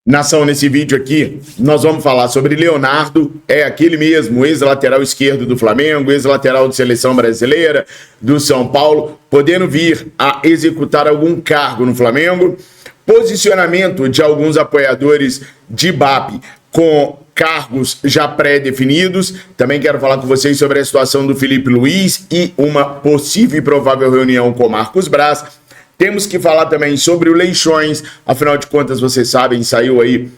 Nação, nesse vídeo aqui, nós vamos falar sobre Leonardo, aquele mesmo ex-lateral esquerdo do Flamengo, ex-lateral de seleção brasileira, do São Paulo, podendo vir a executar algum cargo no Flamengo, posicionamento de alguns apoiadores de BAP com cargos já pré-definidos. Também quero falar com vocês sobre a situação do Felipe Luiz e uma possível e provável reunião com Marcos Braz. Temos que falar também sobre o Leixões, afinal de contas, vocês sabem, saiu aí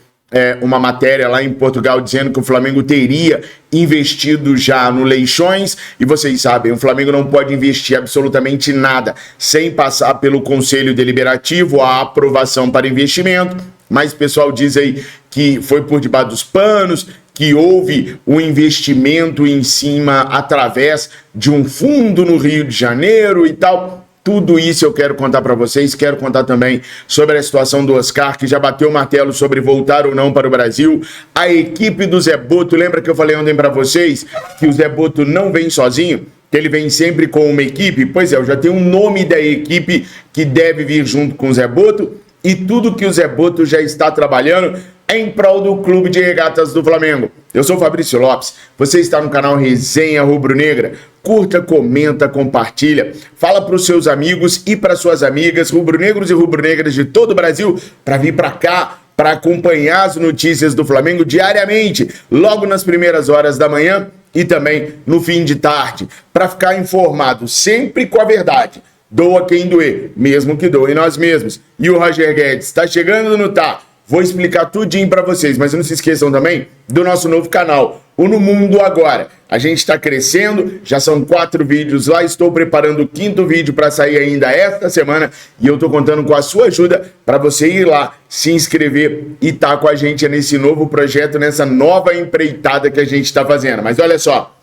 uma matéria lá em Portugal dizendo que o Flamengo teria investido já no Leixões, e vocês sabem, o Flamengo não pode investir absolutamente nada sem passar pelo Conselho Deliberativo, a aprovação para investimento, mas o pessoal diz aí que foi por debaixo dos panos, que houve um investimento em cima através de um fundo no Rio de Janeiro e tal. Tudo isso eu quero contar para vocês. Quero contar também sobre a situação do Oscar, que já bateu o martelo sobre voltar ou não para o Brasil. A equipe do Zé Boto, lembra que eu falei ontem para vocês que o Zé Boto não vem sozinho? Que ele vem sempre com uma equipe? Pois é, eu já tenho um nome da equipe que deve vir junto com o Zé Boto e tudo que o Zé Boto já está trabalhando em prol do Clube de Regatas do Flamengo. Eu sou o Fabrício Lopes, você está no canal Resenha Rubro-Negra. Curta, comenta, compartilha, fala para os seus amigos e para suas amigas, rubro-negros e rubro-negras de todo o Brasil, para vir para cá, para acompanhar as notícias do Flamengo diariamente, logo nas primeiras horas da manhã e também no fim de tarde, para ficar informado sempre com a verdade. Doa quem doer, mesmo que doe nós mesmos. E o Roger Guedes está chegando ou não tá? Vou explicar tudinho para vocês, mas não se esqueçam também do nosso novo canal, o No Mundo Agora. A gente está crescendo, já são 4 vídeos lá, estou preparando o 5º vídeo para sair ainda esta semana e eu estou contando com a sua ajuda para você ir lá, se inscrever e estar com a gente nesse novo projeto, nessa nova empreitada que a gente está fazendo. Mas olha só,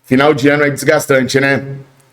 final de ano é desgastante, né?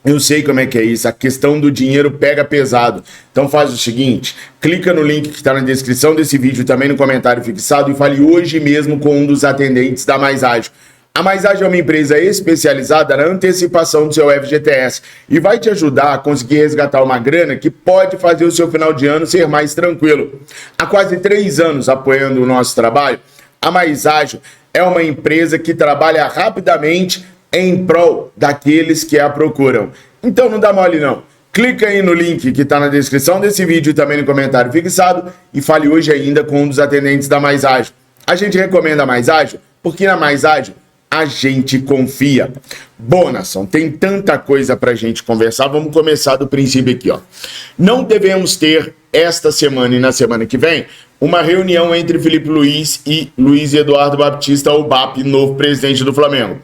Eu sei como é que é isso, a questão do dinheiro pega pesado. Então faz o seguinte, clica no link que está na descrição desse vídeo, também no comentário fixado, e fale hoje mesmo com um dos atendentes da Mais Ágil. A Mais Ágil é uma empresa especializada na antecipação do seu FGTS e vai te ajudar a conseguir resgatar uma grana que pode fazer o seu final de ano ser mais tranquilo. Há quase 3 anos apoiando o nosso trabalho, a Mais Ágil é uma empresa que trabalha rapidamente em prol daqueles que a procuram. Então não dá mole não. Clica aí no link que está na descrição desse vídeo e também no comentário fixado e fale hoje ainda com um dos atendentes da Mais Ágil. A gente recomenda a Mais Ágil porque na Mais Ágil a gente confia. Bom, nação, tem tanta coisa pra gente conversar. Vamos começar do princípio aqui, ó. Não devemos ter esta semana e na semana que vem uma reunião entre Felipe Luiz e Luiz Eduardo Baptista, o BAP, novo presidente do Flamengo.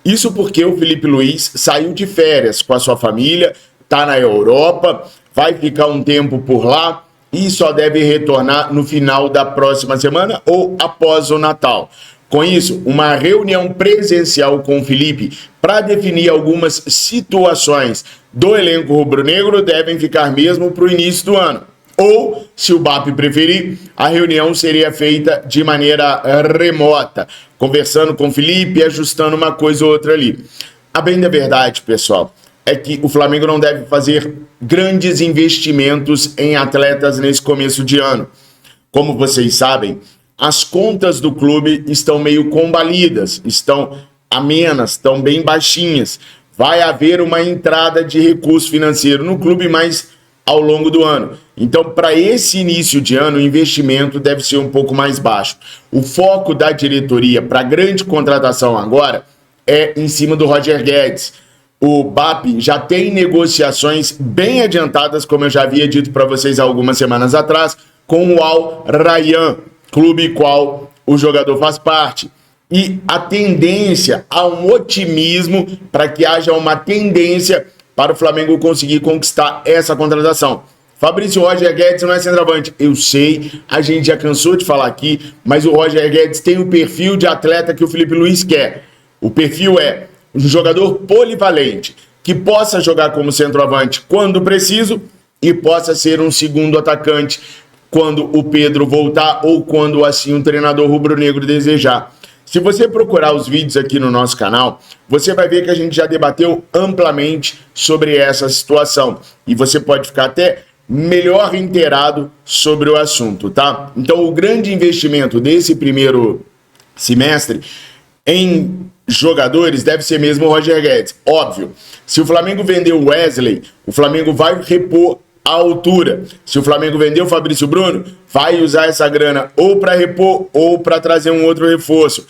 Isso porque o Felipe Luiz saiu de férias com a sua família, tá na Europa, vai ficar um tempo por lá e só deve retornar no final da próxima semana ou após o Natal. Com isso, uma reunião presencial com o Felipe para definir algumas situações do elenco rubro-negro devem ficar mesmo para o início do ano. Ou, se o BAP preferir, a reunião seria feita de maneira remota, conversando com o Felipe, ajustando uma coisa ou outra ali. A bem da verdade, pessoal, é que o Flamengo não deve fazer grandes investimentos em atletas nesse começo de ano. Como vocês sabem, as contas do clube estão meio combalidas, estão amenas, estão bem baixinhas. Vai haver uma entrada de recurso financeiro no clube, mas ao longo do ano. Então, para esse início de ano, o investimento deve ser um pouco mais baixo. O foco da diretoria para a grande contratação agora é em cima do Roger Guedes. O BAP já tem negociações bem adiantadas, como eu já havia dito para vocês algumas semanas atrás, com o Al Rayyan, clube qual o jogador faz parte. E a tendência, há um otimismo para que haja uma tendência para o Flamengo conseguir conquistar essa contratação. Fabrício, Roger Guedes não é centroavante. Eu sei, a gente já cansou de falar aqui, mas o Roger Guedes tem o perfil de atleta que o Felipe Luiz quer. O perfil é um jogador polivalente, que possa jogar como centroavante quando preciso e possa ser um segundo atacante quando o Pedro voltar ou quando assim um treinador rubro-negro desejar. Se você procurar os vídeos aqui no nosso canal, você vai ver que a gente já debateu amplamente sobre essa situação. E você pode ficar até melhor inteirado sobre o assunto, tá? Então, o grande investimento desse primeiro semestre em jogadores deve ser mesmo o Roger Guedes. Óbvio, se o Flamengo vender o Wesley, o Flamengo vai repor a altura. Se o Flamengo vender o Fabrício Bruno, vai usar essa grana ou para repor ou para trazer um outro reforço.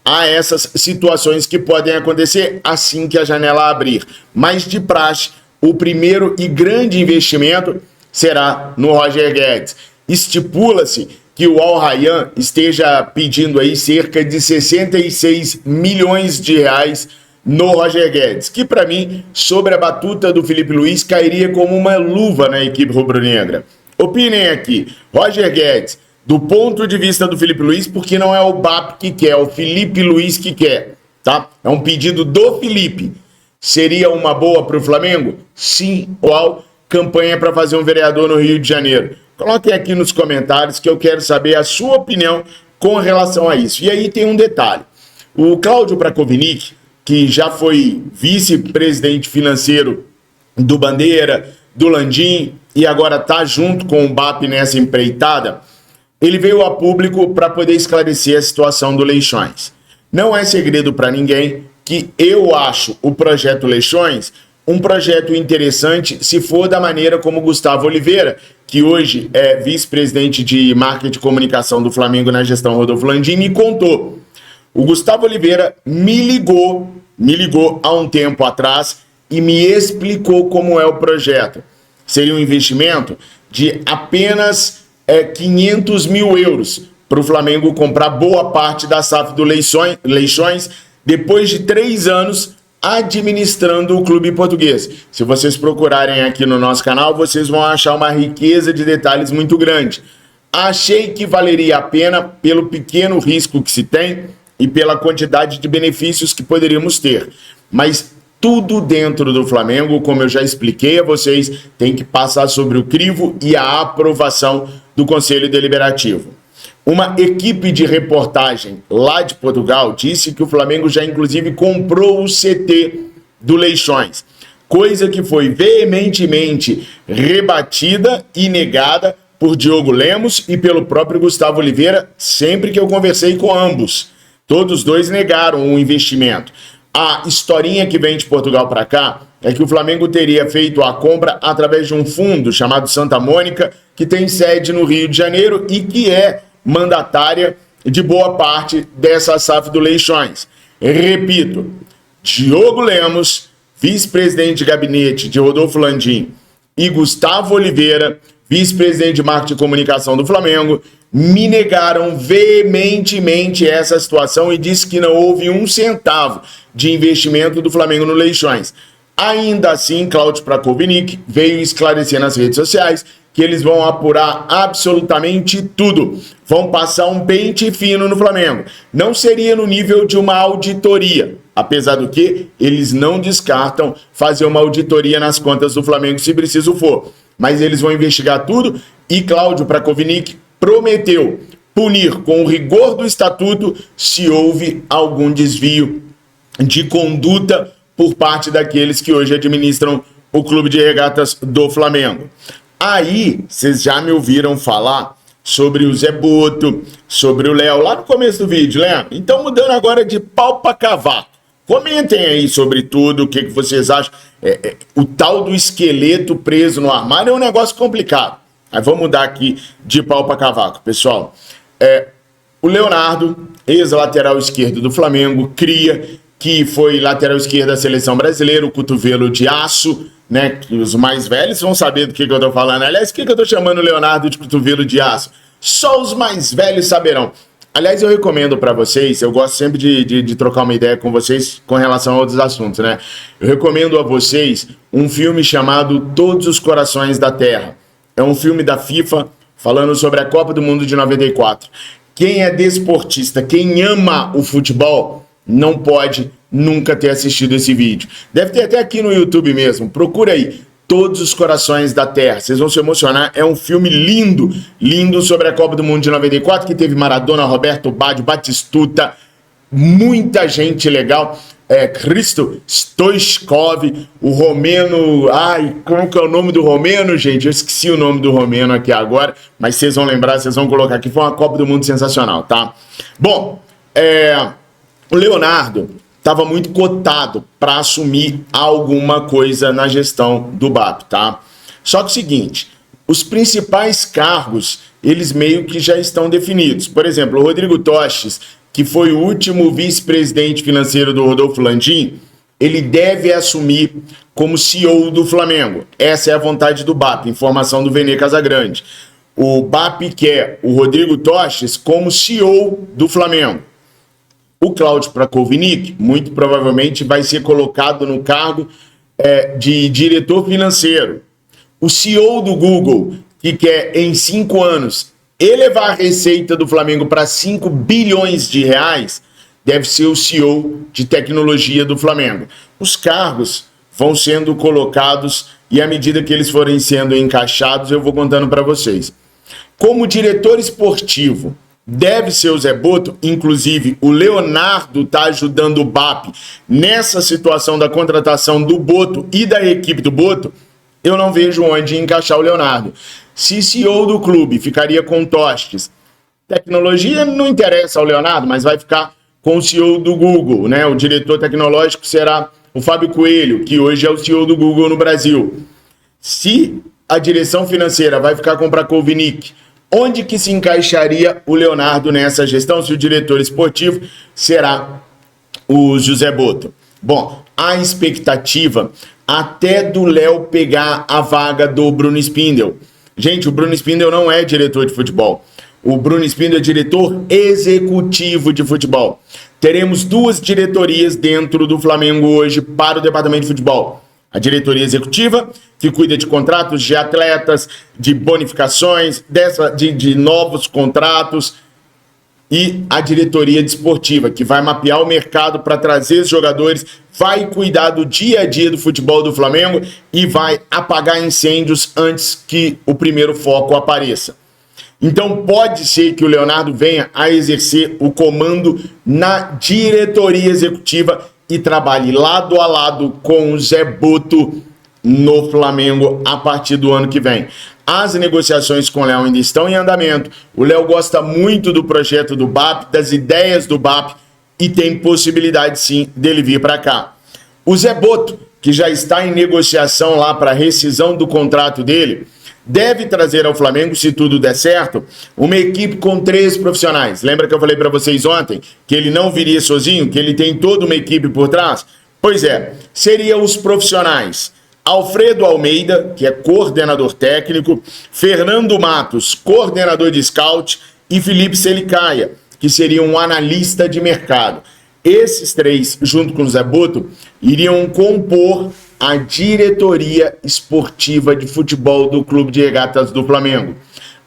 Há essas situações que podem acontecer assim que a janela abrir. Mas de praxe, o primeiro e grande investimento será no Roger Guedes. Estipula-se que o Al Rayyan esteja pedindo aí cerca de 66 milhões de reais no Roger Guedes, que para mim, sobre a batuta do Felipe Luiz, cairia como uma luva na equipe rubro-negra. Opinem aqui, Roger Guedes, do ponto de vista do Felipe Luiz, porque não é o BAP que quer, é o Felipe Luiz que quer, tá? É um pedido do Felipe. Seria uma boa para o Flamengo? Sim. Qual campanha para fazer um vereador no Rio de Janeiro? Coloquem aqui nos comentários que eu quero saber a sua opinião com relação a isso. E aí tem um detalhe. O Cláudio Prakovinik, que já foi vice-presidente financeiro do Bandeira, do Landim, e agora está junto com o BAP nessa empreitada, ele veio a público para poder esclarecer a situação do Leixões. Não é segredo para ninguém que eu acho o projeto Leixões um projeto interessante se for da maneira como Gustavo Oliveira, que hoje é vice-presidente de marketing e comunicação do Flamengo na gestão Rodolfo Landim, me contou. O Gustavo Oliveira me ligou há um tempo atrás e me explicou como é o projeto. Seria um investimento de apenas 500 mil euros para o Flamengo comprar boa parte da SAF do Leixões depois de 3 anos administrando o clube português. Se vocês procurarem aqui no nosso canal, vocês vão achar uma riqueza de detalhes muito grande. Achei que valeria a pena pelo pequeno risco que se tem e pela quantidade de benefícios que poderíamos ter. Mas tudo dentro do Flamengo, como eu já expliquei a vocês, tem que passar sobre o crivo e a aprovação do Conselho Deliberativo. Uma equipe de reportagem lá de Portugal disse que o Flamengo já inclusive comprou o CT do Leixões, coisa que foi veementemente rebatida e negada por Diogo Lemos e pelo próprio Gustavo Oliveira sempre que eu conversei com ambos. Todos dois negaram o investimento. A historinha que vem de Portugal para cá é que o Flamengo teria feito a compra através de um fundo chamado Santa Mônica, que tem sede no Rio de Janeiro e que é mandatária de boa parte dessa SAF do Leixões. Repito, Diogo Lemos, vice-presidente de gabinete de Rodolfo Landim, e Gustavo Oliveira, vice-presidente de marketing e comunicação do Flamengo, me negaram veementemente essa situação e disse que não houve um centavo de investimento do Flamengo no Leixões. Ainda assim, Cláudio Prakovinik veio esclarecer nas redes sociais que eles vão apurar absolutamente tudo. Vão passar um pente fino no Flamengo. Não seria no nível de uma auditoria, apesar do que eles não descartam fazer uma auditoria nas contas do Flamengo se preciso for. Mas eles vão investigar tudo e Cláudio Prakovinik prometeu punir com o rigor do estatuto se houve algum desvio de conduta por parte daqueles que hoje administram o Clube de Regatas do Flamengo. Aí, vocês já me ouviram falar sobre o Zé Boto, sobre o Léo, lá no começo do vídeo, lembra? Então, mudando agora de pau para cavaco. Comentem aí sobre tudo, o que vocês acham. O tal do esqueleto preso no armário é um negócio complicado. Aí vamos mudar aqui de pau para cavaco, pessoal. O Leonardo, ex-lateral esquerdo do Flamengo, cria que foi lateral esquerdo da seleção brasileira, o cotovelo de aço, né? Que os mais velhos vão saber do que eu tô falando. Aliás, o que eu tô chamando o Leonardo de cotovelo de aço? Só os mais velhos saberão. Aliás, eu recomendo para vocês, eu gosto sempre de trocar uma ideia com vocês com relação a outros assuntos, né? Eu recomendo a vocês um filme chamado Todos os Corações da Terra. É um filme da FIFA falando sobre a Copa do Mundo de 94. Quem é desportista, quem ama o futebol, não pode nunca ter assistido esse vídeo. Deve ter até aqui no YouTube mesmo. Procura aí, Todos os Corações da Terra. Vocês vão se emocionar. É um filme lindo, lindo sobre a Copa do Mundo de 94, que teve Maradona, Roberto Baggio, Batistuta, muita gente legal Hristo Stoichkov, o romeno... Ai, como que é o nome do romeno, gente? Eu esqueci o nome do romeno aqui agora, mas vocês vão lembrar, vocês vão colocar aqui. Foi uma Copa do Mundo sensacional, tá? Bom, o Leonardo estava muito cotado para assumir alguma coisa na gestão do BAP, tá? Só que é o seguinte, os principais cargos, eles meio que já estão definidos. Por exemplo, o Rodrigo Tostes, que foi o último vice-presidente financeiro do Rodolfo Landim, ele deve assumir como CEO do Flamengo. Essa é a vontade do BAP, informação do Vene Casagrande. O BAP quer o Rodrigo Tostes como CEO do Flamengo. O Cláudio Prakovinik, muito provavelmente, vai ser colocado no cargo de diretor financeiro. O CEO do Google, que quer, em 5 anos, elevar a receita do Flamengo para 5 bilhões de reais, deve ser o CEO de tecnologia do Flamengo. Os cargos vão sendo colocados e, à medida que eles forem sendo encaixados, eu vou contando para vocês. Como diretor esportivo, deve ser o Zé Boto, inclusive o Leonardo está ajudando o BAP nessa situação da contratação do Boto e da equipe do Boto. Eu não vejo onde encaixar o Leonardo. Se CEO do clube ficaria com Tostes, tecnologia não interessa ao Leonardo, mas vai ficar com o CEO do Google, né? O diretor tecnológico será o Fábio Coelho, que hoje é o CEO do Google no Brasil. Se a direção financeira vai ficar com o Prakovinik, onde que se encaixaria o Leonardo nessa gestão, se o diretor esportivo será o José Boto? Bom, a expectativa até do Léo pegar a vaga do Bruno Spindel. Gente, o Bruno Spindel não é diretor de futebol. O Bruno Spindel é diretor executivo de futebol. Teremos 2 diretorias dentro do Flamengo hoje para o departamento de futebol. A diretoria executiva, que cuida de contratos de atletas, de bonificações, de novos contratos, e a diretoria desportiva, que vai mapear o mercado para trazer os jogadores, vai cuidar do dia a dia do futebol do Flamengo e vai apagar incêndios antes que o primeiro foco apareça. Então pode ser que o Leonardo venha a exercer o comando na diretoria executiva e trabalhe lado a lado com o Zé Boto no Flamengo a partir do ano que vem. As negociações com o Léo ainda estão em andamento. O Léo gosta muito do projeto do BAP, das ideias do BAP, e tem possibilidade sim dele vir para cá. O Zé Boto, que já está em negociação lá para rescisão do contrato dele, deve trazer ao Flamengo, se tudo der certo, uma equipe com 3 profissionais. Lembra que eu falei para vocês ontem que ele não viria sozinho, que ele tem toda uma equipe por trás? Pois é, seriam os profissionais Alfredo Almeida, que é coordenador técnico, Fernando Matos, coordenador de scout, e Felipe Selicaia, que seria um analista de mercado. Esses 3, junto com o Zé Boto, iriam compor a diretoria esportiva de futebol do Clube de Regatas do Flamengo.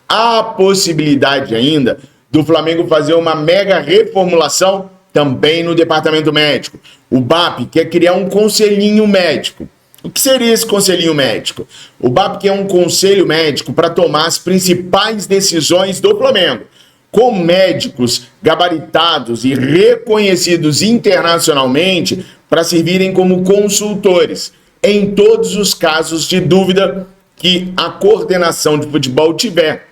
Há a possibilidade ainda do Flamengo fazer uma mega reformulação também no departamento médico. O BAP quer criar um conselhinho médico. O que seria esse conselhinho médico? O BAP quer um conselho médico para tomar as principais decisões do Flamengo, com médicos gabaritados e reconhecidos internacionalmente para servirem como consultores em todos os casos de dúvida que a coordenação de futebol tiver.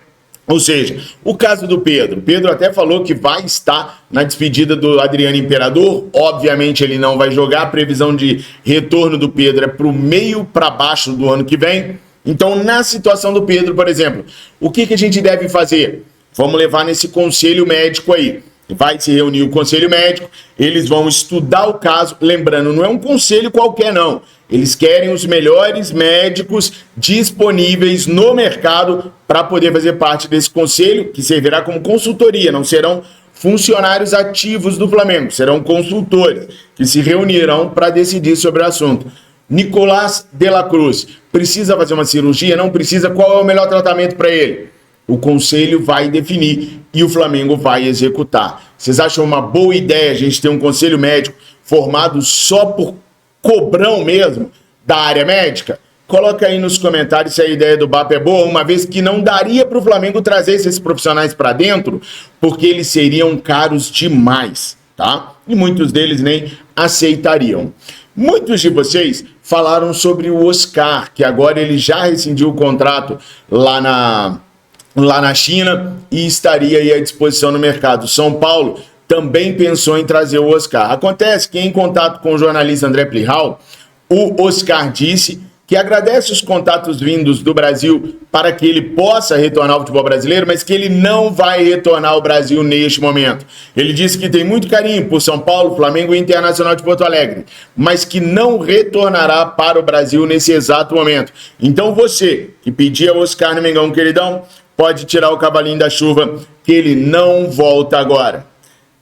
Ou seja, o caso do Pedro. Pedro até falou que vai estar na despedida do Adriano Imperador. Obviamente ele não vai jogar. A previsão de retorno do Pedro é para o meio para baixo do ano que vem. Então, na situação do Pedro, por exemplo, o que a gente deve fazer? Vamos levar nesse conselho médico aí. Vai se reunir o conselho médico, eles vão estudar o caso. Lembrando, não é um conselho qualquer, não. Eles querem os melhores médicos disponíveis no mercado para poder fazer parte desse conselho, que servirá como consultoria. Não serão funcionários ativos do Flamengo, serão consultores que se reunirão para decidir sobre o assunto. Nicolás de la Cruz, precisa fazer uma cirurgia? Não precisa? Qual é o melhor tratamento para ele? O conselho vai definir e o Flamengo vai executar. Vocês acham uma boa ideia a gente ter um conselho médico formado só por cobrão mesmo da área médica? Coloca aí nos comentários se a ideia do BAP é boa, uma vez que não daria para o Flamengo trazer esses profissionais para dentro, porque eles seriam caros demais, tá? E muitos deles nem aceitariam. Muitos de vocês falaram sobre o Oscar, que agora ele já rescindiu o contrato lá na China e estaria aí à disposição no mercado. São Paulo também pensou em trazer o Oscar. Acontece que, em contato com o jornalista André Plihal, o Oscar disse que agradece os contatos vindos do Brasil para que ele possa retornar ao futebol brasileiro, mas que ele não vai retornar ao Brasil neste momento. Ele disse que tem muito carinho por São Paulo, Flamengo e Internacional de Porto Alegre, mas que não retornará para o Brasil nesse exato momento. Então você que pedia Oscar no Mengão, queridão, pode tirar o cavalinho da chuva, que ele não volta agora.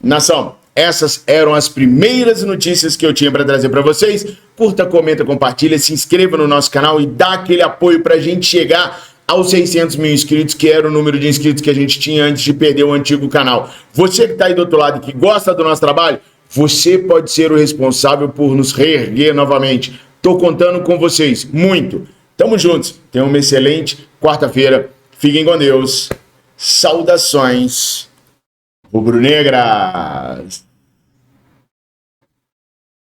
Nação, essas eram as primeiras notícias que eu tinha para trazer para vocês. Curta, comenta, compartilha, se inscreva no nosso canal e dá aquele apoio para a gente chegar aos 600 mil inscritos, que era o número de inscritos que a gente tinha antes de perder o antigo canal. Você que está aí do outro lado e que gosta do nosso trabalho, você pode ser o responsável por nos reerguer novamente. Estou contando com vocês, muito. Tamo juntos. Tenham uma excelente quarta-feira. Fiquem com Deus. Saudações rubro-negras.